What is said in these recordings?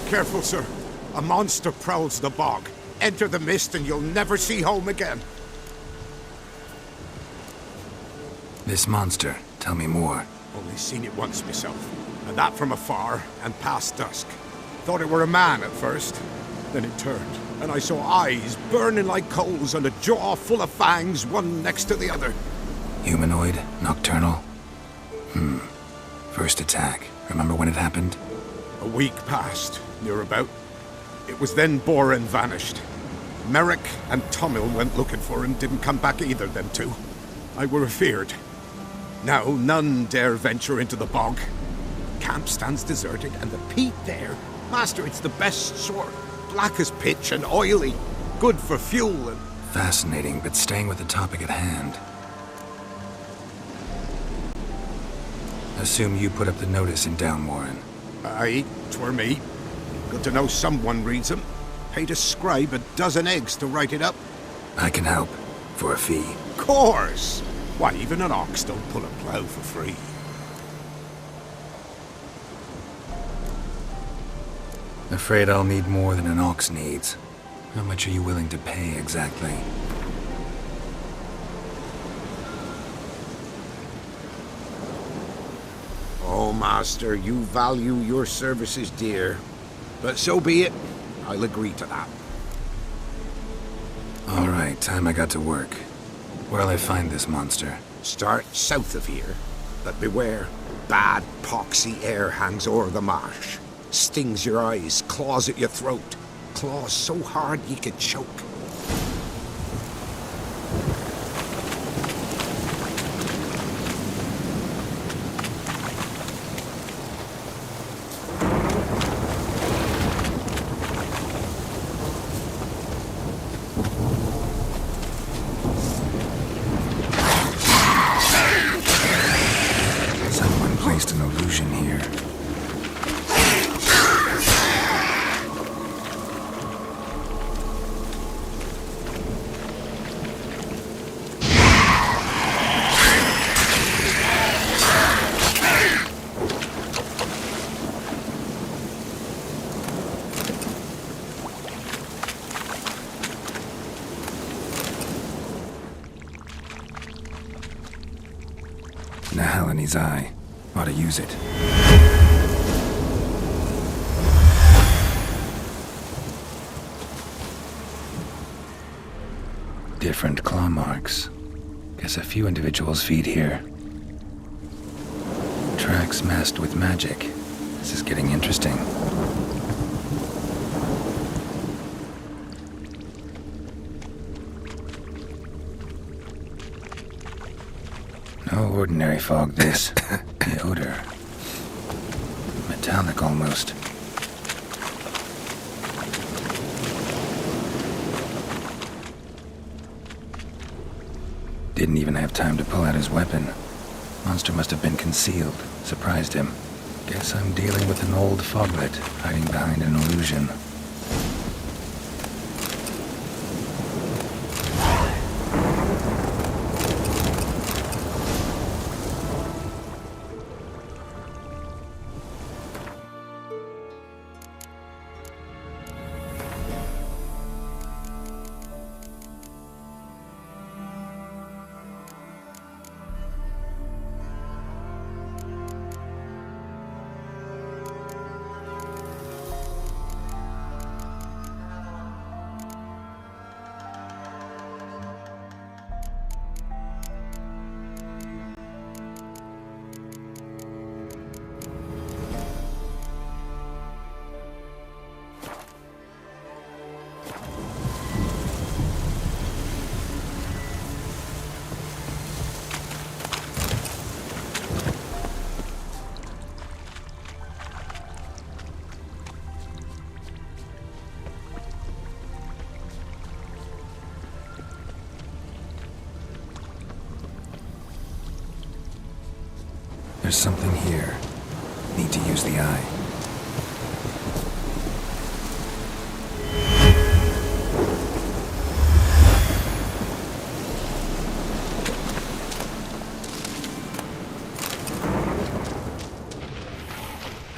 Careful, sir. A monster prowls the bog. Enter the mist and you'll never see home again. This monster, tell me more. Only seen it once myself. And that from afar and past dusk. Thought it were a man at first. Then it turned, and I saw eyes burning like coals and a jaw full of fangs, one next to the other. Humanoid? Nocturnal? First attack. Remember when it happened? A week passed, near about. It was then Boren vanished. Merrick and Tomil went looking for him, didn't come back either, them two. I were afeard. Now none dare venture into the bog. Camp stands deserted, and the peat there, master, it's the best sort. Black as pitch and oily. Good for fuel and... Fascinating, but staying with the topic at hand. Assume you put up the notice in Downwarren. Aye, 'twere me. Good to know someone reads 'em. Paid a scribe a dozen eggs to write it up. I can help. For a fee. Course! Why, even an ox don't pull a plough for free. Afraid I'll need more than an ox needs. How much are you willing to pay exactly? Oh, master, you value your services dear. But so be it. I'll agree to that. All right, time I got to work. Where'll I find this monster? Start south of here. But beware. Bad, poxy air hangs o'er the marsh. Stings your eyes, claws at your throat. Claws so hard ye could choke. Someone placed an illusion here. Nahalani's eye. Ought to use it. Different claw marks. Guess a few individuals feed here. Tracks masked with magic. This is getting interesting. No ordinary fog, this. The odor. Metallic almost. Didn't even have time to pull out his weapon. Monster must have been concealed. Surprised him. Guess I'm dealing with an old foglet, hiding behind an illusion. There's something here. Need to use the eye.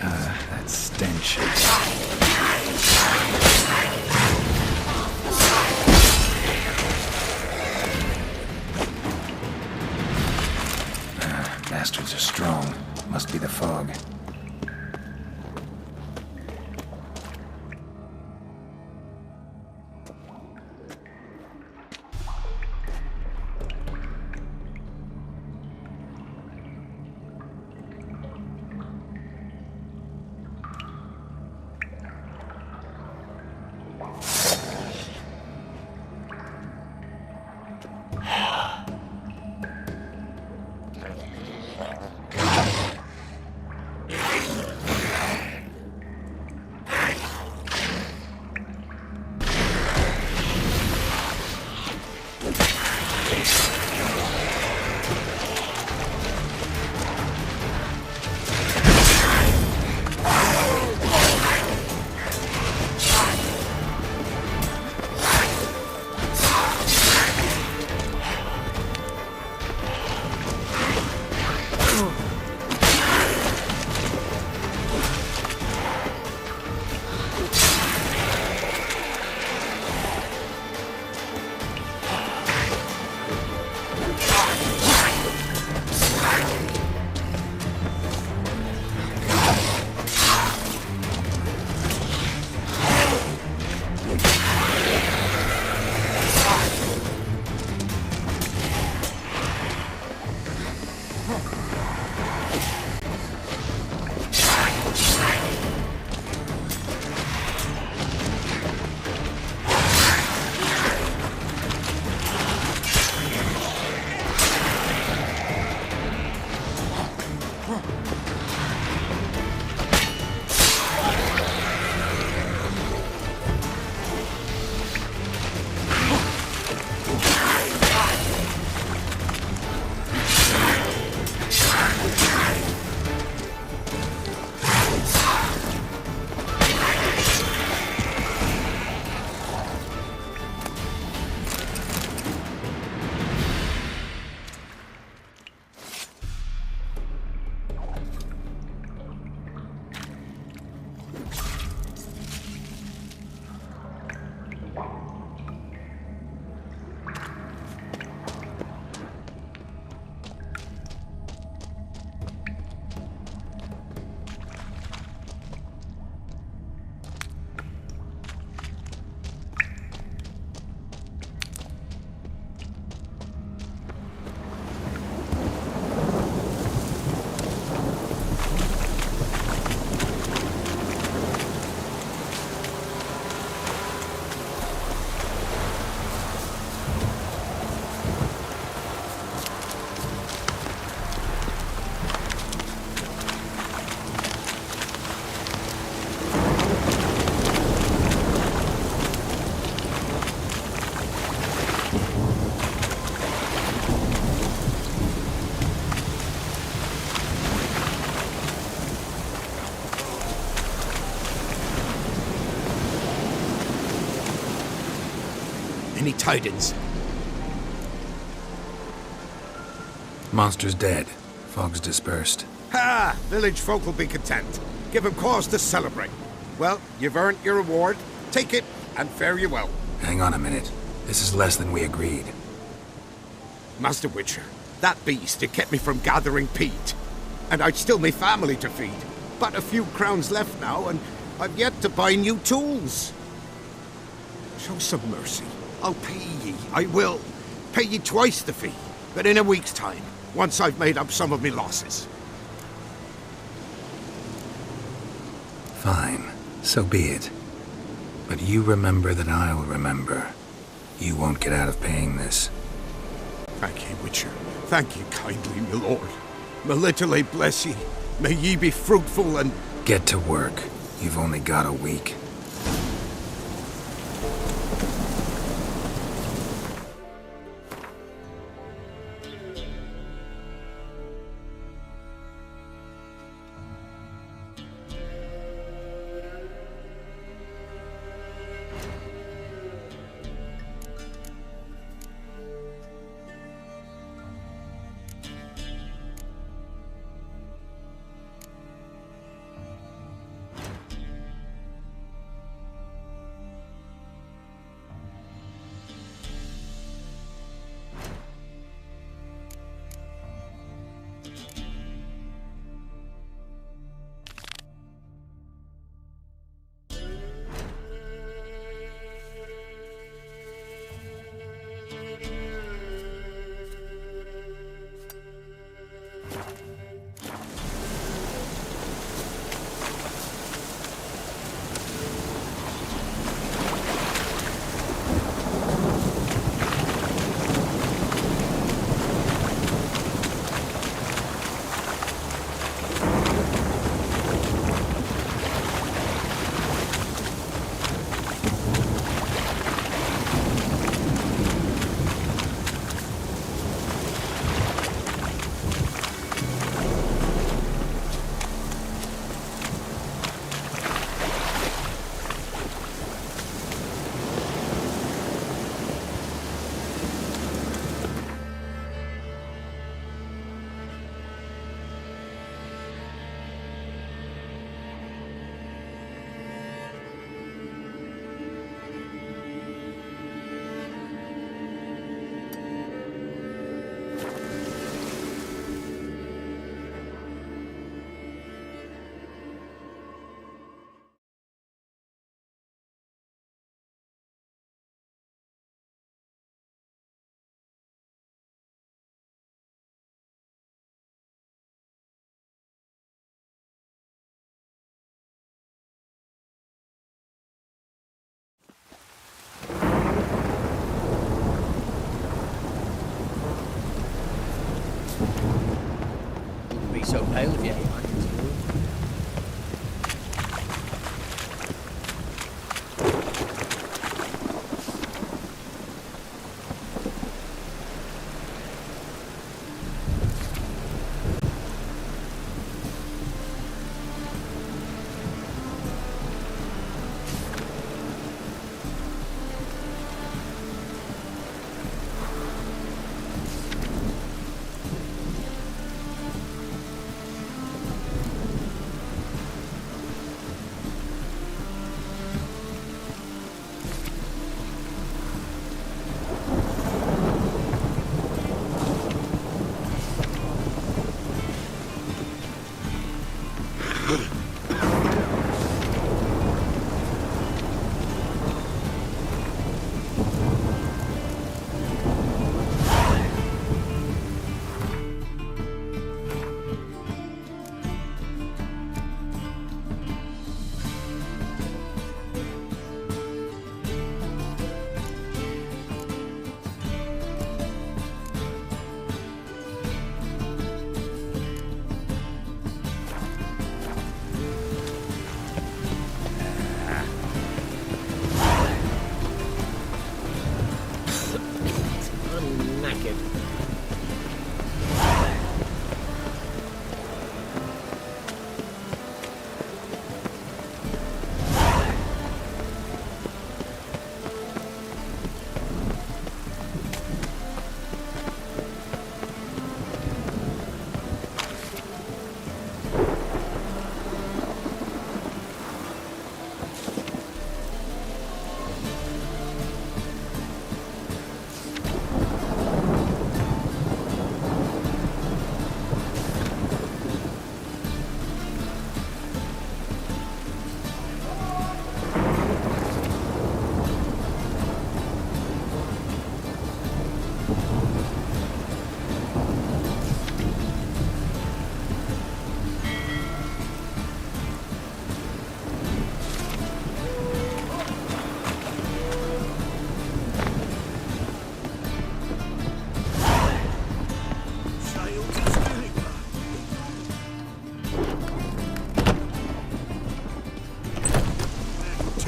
That stench. Any tidings? Monster's dead. Fog's dispersed. Ha! Village folk will be content. Give 'em cause to celebrate. Well, you've earned your reward. Take it, and fare you well. Hang on a minute. This is less than we agreed. Master Witcher, that beast, it kept me from gathering peat. And I'd still me family to feed. But a few crowns left now, and I've yet to buy new tools. Show some mercy. I'll pay ye, I will. Pay ye twice the fee, but in a week's time, once I've made up some of me losses. Fine. So be it. But you remember that I'll remember. You won't get out of paying this. Thank ye, Witcher. Thank ye kindly, my lord. Melitele bless ye. May ye be fruitful and... Get to work. You've only got a week. Be so pale if you ain't.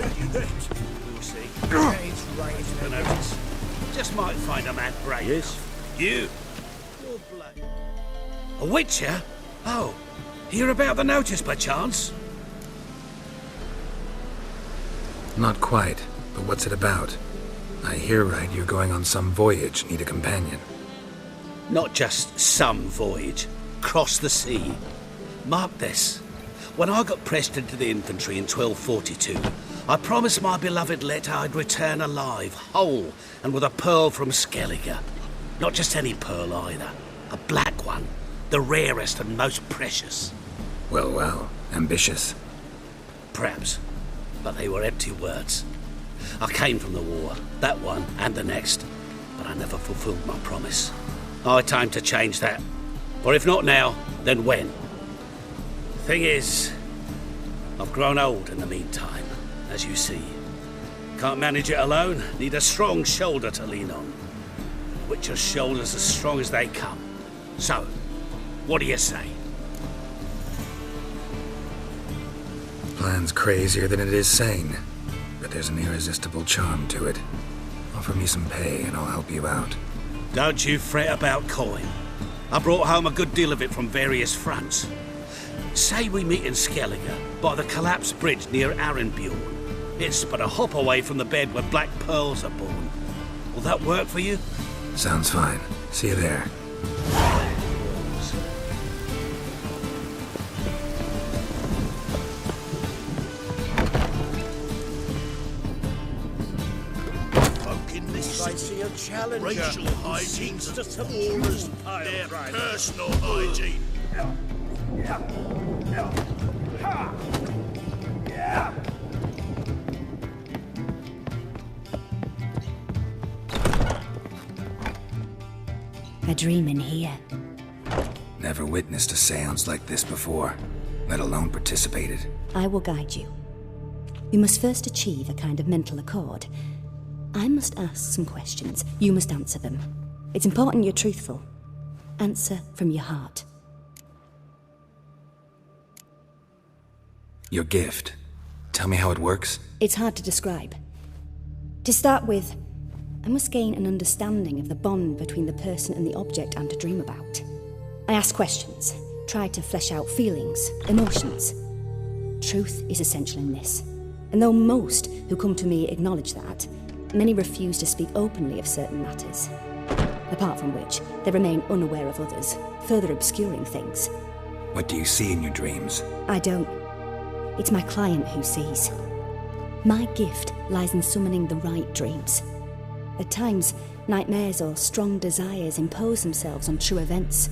We'll see. It's raised the notice. Just might find a man brave. Yes? You. You're blood. A witcher? Oh, hear about the notice by chance? Not quite, but what's it about? I hear right you're going on some voyage, need a companion. Not just some voyage. Cross the sea. Mark this. When I got pressed into the infantry in 1242, I promised my beloved Let I'd return alive, whole, and with a pearl from Skellige. Not just any pearl either. A black one. The rarest and most precious. Well, well, ambitious. Perhaps. But they were empty words. I came from the war, that one and the next, but I never fulfilled my promise. High time to change that. Or if not now, then when? Thing is, I've grown old in the meantime, as you see. Can't manage it alone, need a strong shoulder to lean on. Witcher's shoulders as strong as they come. So, what do you say? Plan's crazier than it is sane, but there's an irresistible charm to it. Offer me some pay and I'll help you out. Don't you fret about coin. I brought home a good deal of it from various fronts. Say we meet in Skellige, by the collapsed bridge near Arenbjorn. It's but a hop away from the bed where black pearls are born. Will that work for you? Sounds fine. See you there. I see a challenger. Racial hygiene, war is their personal hygiene. A dream in here. Never witnessed a seance like this before, let alone participated. I will guide you. You must first achieve a kind of mental accord. I must ask some questions. You must answer them. It's important you're truthful. Answer from your heart. Your gift. Tell me how it works. It's hard to describe. To start with, I must gain an understanding of the bond between the person and the object I'm to dream about. I ask questions, try to flesh out feelings, emotions. Truth is essential in this. And though most who come to me acknowledge that, many refuse to speak openly of certain matters. Apart from which, they remain unaware of others, further obscuring things. What do you see in your dreams? I don't. It's my client who sees. My gift lies in summoning the right dreams. At times, nightmares or strong desires impose themselves on true events.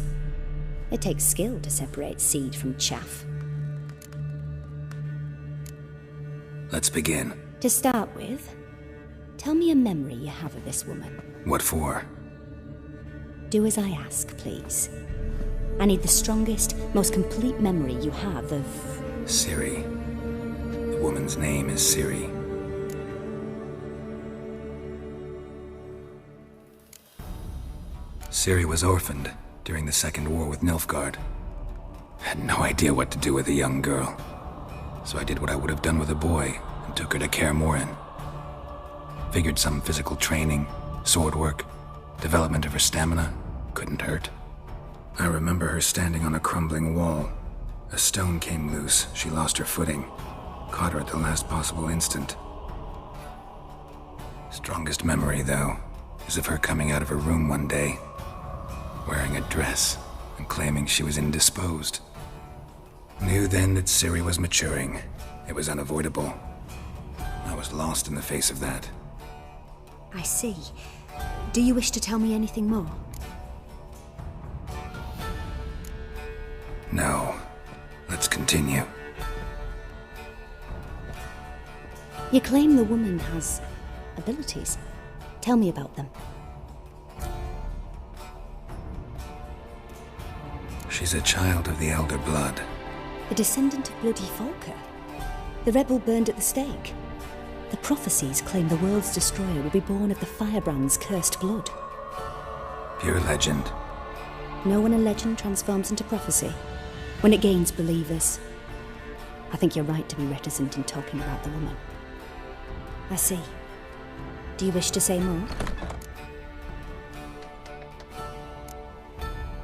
It takes skill to separate seed from chaff. Let's begin. To start with, tell me a memory you have of this woman. What for? Do as I ask, please. I need the strongest, most complete memory you have of... Ciri. The woman's name is Ciri. Ciri was orphaned during the Second War with Nilfgaard. Had no idea what to do with a young girl. So I did what I would have done with a boy and took her to Kaer Morhen. Figured some physical training, sword work, development of her stamina couldn't hurt. I remember her standing on a crumbling wall. A stone came loose, she lost her footing. Caught her at the last possible instant. Strongest memory, though, is of her coming out of her room one day, wearing a dress and claiming she was indisposed. Knew then that Ciri was maturing. It was unavoidable. I was lost in the face of that. I see. Do you wish to tell me anything more? No. Let's continue. You claim the woman has abilities. Tell me about them. She's a child of the Elder Blood. The descendant of bloody Volker. The rebel burned at the stake. The prophecies claim the world's destroyer will be born of the firebrand's cursed blood. Pure legend. Know when a legend transforms into prophecy? When it gains believers. I think you're right to be reticent in talking about the woman. I see. Do you wish to say more?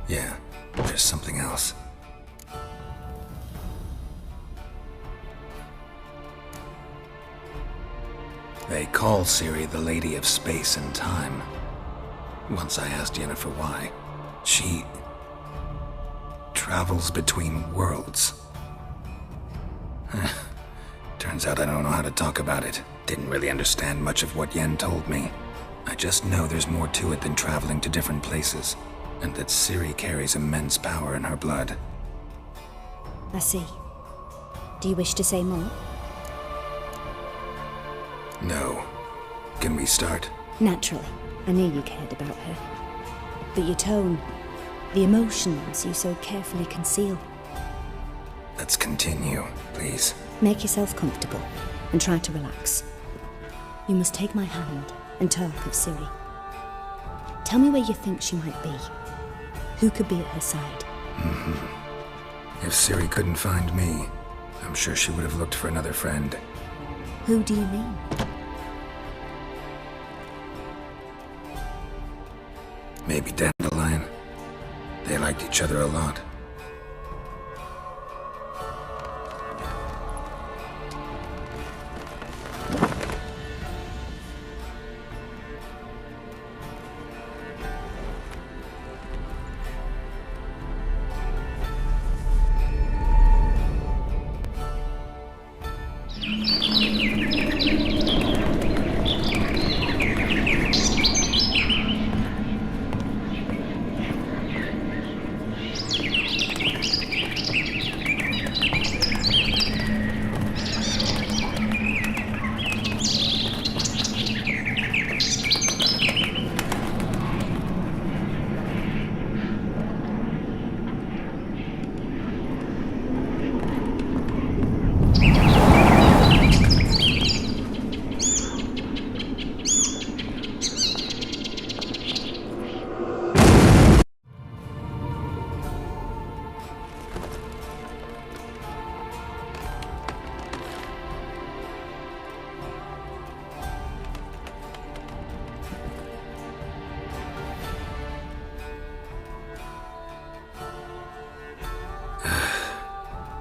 Yeah, there's something else. They call Ciri the Lady of Space and Time. Once I asked Yennefer why. She travels between worlds. Turns out I don't know how to talk about it. Didn't really understand much of what Yen told me. I just know there's more to it than traveling to different places, and that Ciri carries immense power in her blood. I see. Do you wish to say more? No. Can we start? Naturally. I knew you cared about her. But your tone, the emotions you so carefully conceal. Let's continue, please. Make yourself comfortable and try to relax. You must take my hand and talk of Ciri. Tell me where you think she might be. Who could be at her side? If Ciri couldn't find me, I'm sure she would have looked for another friend. Who do you mean? Maybe Dandelion. They liked each other a lot.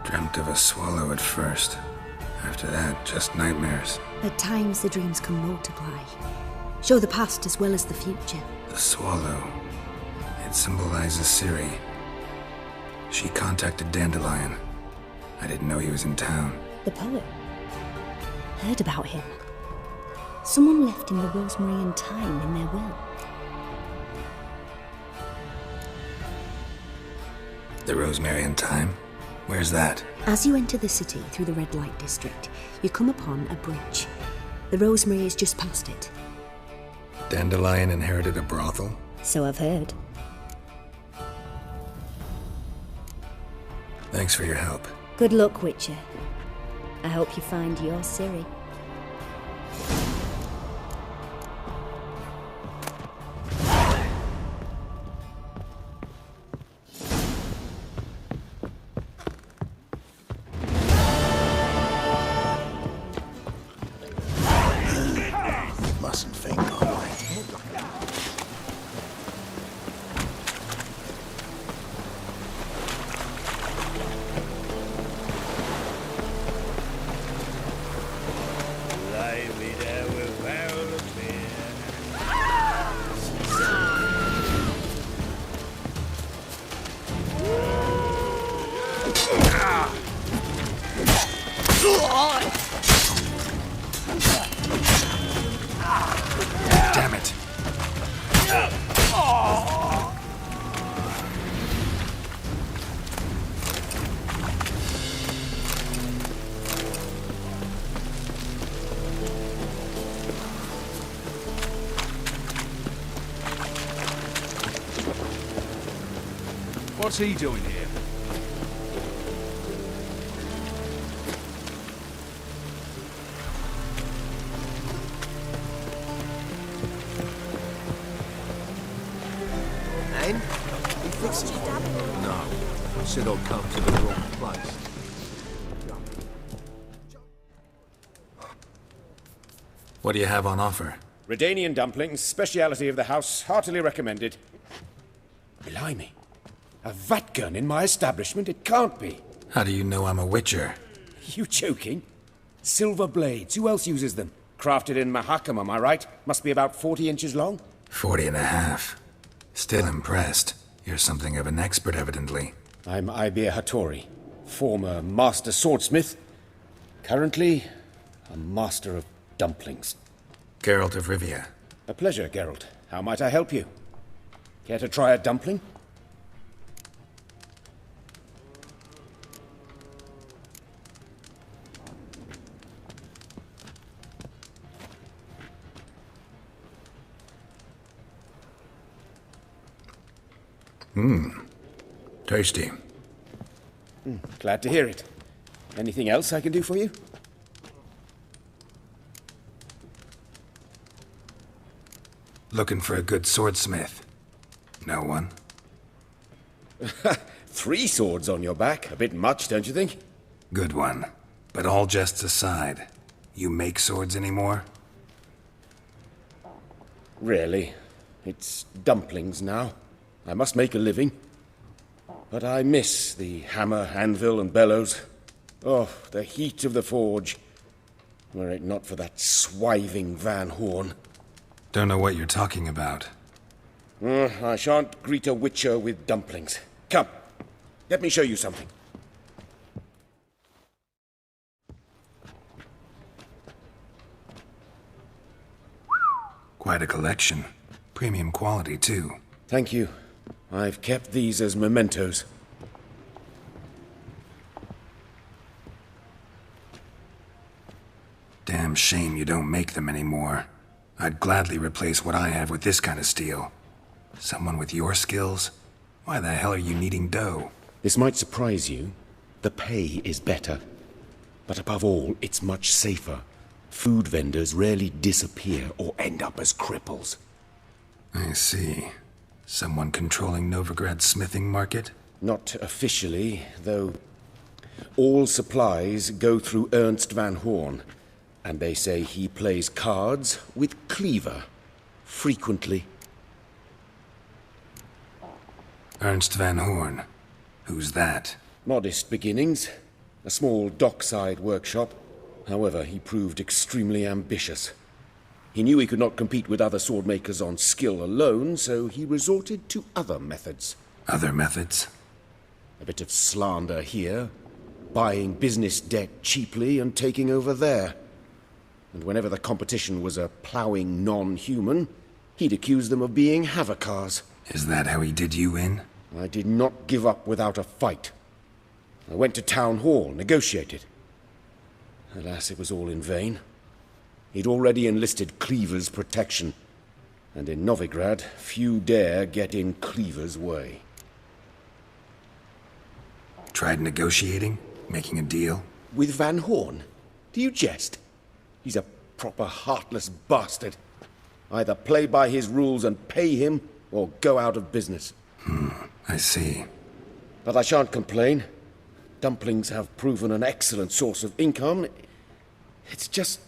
Dreamt of a swallow at first. After that, just nightmares. At times the dreams can multiply. Show the past as well as the future. The swallow. It symbolizes Ciri. She contacted Dandelion. I didn't know he was in town. The poet. Heard about him. Someone left him the rosemary and thyme in their will. The rosemary and thyme? Where's that? As you enter the city through the red light district, you come upon a bridge. The rosemary is just past it. Dandelion inherited a brothel? So I've heard. Thanks for your help. Good luck, Witcher. I hope you find your Ciri. Mustn't think on my head. Lay me there without a Damn it! What's he doing here? And? He fixed it. No. Said I'll come to the wrong place. What do you have on offer? Redanian dumplings, speciality of the house, heartily recommended. Blimey. A vatgun in my establishment? It can't be. How do you know I'm a witcher? You joking? Silver blades, who else uses them? Crafted in Mahakam, am I right? Must be about 40 inches long? 40 and a half. Still impressed. You're something of an expert, evidently. I'm Ibir Hattori, former master swordsmith. Currently, a master of dumplings. Geralt of Rivia. A pleasure, Geralt. How might I help you? Care to try a dumpling? Tasty. Glad to hear it. Anything else I can do for you? Looking for a good swordsmith. No one? 3 swords on your back. A bit much, don't you think? Good one. But all jests aside, you make swords anymore? Really. It's dumplings now. I must make a living. But I miss the hammer, anvil, and bellows. Oh, the heat of the forge. Were it not for that swiving Van Horn. Don't know what you're talking about. I shan't greet a witcher with dumplings. Come, let me show you something. Quite a collection. Premium quality, too. Thank you. I've kept these as mementos. Damn shame you don't make them anymore. I'd gladly replace what I have with this kind of steel. Someone with your skills? Why the hell are you needing dough? This might surprise you. The pay is better. But above all, it's much safer. Food vendors rarely disappear or end up as cripples. I see. Someone controlling Novigrad's smithing market? Not officially, though. All supplies go through Ernst Van Horn, and they say he plays cards with Cleaver. Frequently. Ernst Van Horn. Who's that? Modest beginnings. A small dockside workshop. However, he proved extremely ambitious. He knew he could not compete with other swordmakers on skill alone, so he resorted to other methods. Other methods? A bit of slander here, buying business debt cheaply and taking over there. And whenever the competition was a ploughing non-human, he'd accuse them of being Havocars. Is that how he did you in? I did not give up without a fight. I went to Town Hall, negotiated. Alas, it was all in vain. He'd already enlisted Cleaver's protection, and in Novigrad, few dare get in Cleaver's way. Tried negotiating? Making a deal? With Van Horn? Do you jest? He's a proper heartless bastard. Either play by his rules and pay him, or go out of business. I see. But I shan't complain. Dumplings have proven an excellent source of income. It's just...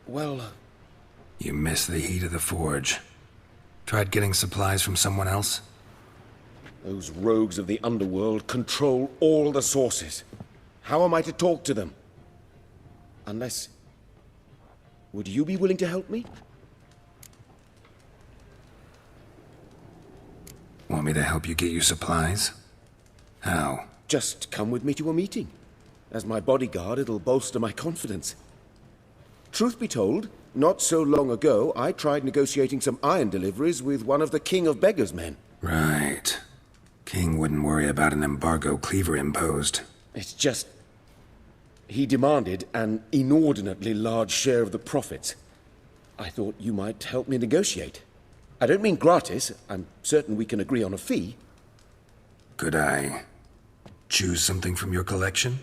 well... You miss the heat of the forge. Tried getting supplies from someone else? Those rogues of the underworld control all the sources. How am I to talk to them? Unless... Would you be willing to help me? Want me to help you get you supplies? How? Just come with me to a meeting. As my bodyguard, it'll bolster my confidence. Truth be told, not so long ago, I tried negotiating some iron deliveries with one of the King of Beggars' men. Right. King wouldn't worry about an embargo Cleaver imposed. It's just... he demanded an inordinately large share of the profits. I thought you might help me negotiate. I don't mean gratis. I'm certain we can agree on a fee. Could I choose something from your collection?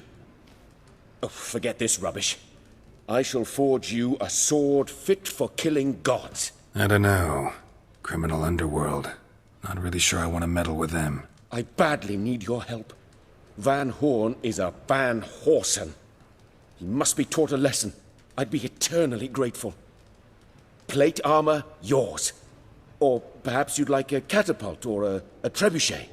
Oh, forget this rubbish. I shall forge you a sword fit for killing gods. I don't know. Criminal underworld. Not really sure I want to meddle with them. I badly need your help. Van Horn is a Van Horsen. He must be taught a lesson. I'd be eternally grateful. Plate armor, yours. Or perhaps you'd like a catapult or a trebuchet.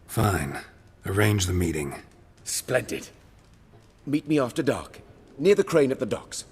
Fine. Arrange the meeting. Splendid. Meet me after dark, near the crane at the docks.